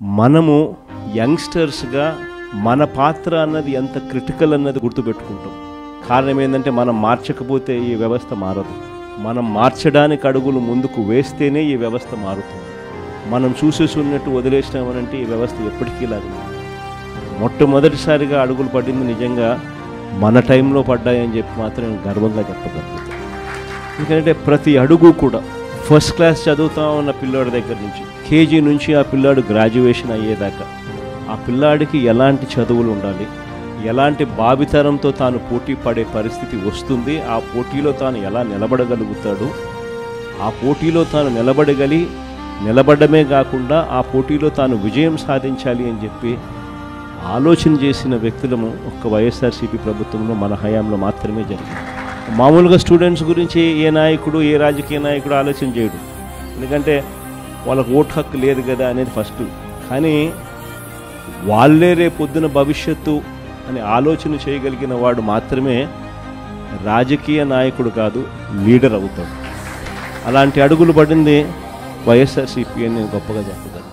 మనము యంగ్స్టర్స్గా మన పాత్ర అన్నది ఎంత క్రిటికల్ అన్నది గుర్తుపెట్టుకుంటాం. కారణం ఏంటంటే మనం మార్చకపోతే ఈ వ్యవస్థ మారదు. మనం మార్చడానికి అడుగులు ముందుకు వేస్తేనే ఈ వ్యవస్థ మారుతుంది. మనం చూసేసి ఉన్నట్టు వదిలేసినామనంటే ఈ వ్యవస్థ ఎప్పటికీ లాగా. మొట్టమొదటిసారిగా అడుగులు పడింది నిజంగా మన టైంలో పడ్డాయని చెప్పి మాత్రం గర్వంగా చెప్పగలుగుతాం. ఎందుకంటే ప్రతి అడుగు కూడా ఫస్ట్ క్లాస్ చదువుతా ఉన్న పిల్లాడి దగ్గర నుంచి కేజీ నుంచి ఆ పిల్లాడు గ్రాడ్యుయేషన్ అయ్యేదాకా ఆ పిల్లాడికి ఎలాంటి చదువులు ఉండాలి, ఎలాంటి భావితరంతో తాను పోటీ పడే పరిస్థితి వస్తుంది, ఆ పోటీలో తాను ఎలా నిలబడగలుగుతాడు, ఆ పోటీలో తాను నిలబడమే కాకుండా ఆ పోటీలో తాను విజయం సాధించాలి అని చెప్పి ఆలోచన చేసిన వ్యక్తులము ఒక్క వైఎస్ఆర్సీపీ ప్రభుత్వంలో మన హయాంలో మాత్రమే జరిగింది. మామూలుగా స్టూడెంట్స్ గురించి ఏ నాయకుడు ఏ రాజకీయ నాయకుడు ఆలోచన చేయడు, ఎందుకంటే వాళ్ళకు ఓటు హక్కు లేదు కదా అనేది ఫస్ట్. కానీ వాళ్ళే రేపొద్దున భవిష్యత్తు అని ఆలోచన చేయగలిగిన వాడు మాత్రమే రాజకీయ నాయకుడు కాదు, లీడర్ అవుతాడు. అలాంటి అడుగులు పడింది వైఎస్ఆర్సీపీ అని నేను గొప్పగా చెప్పగలను.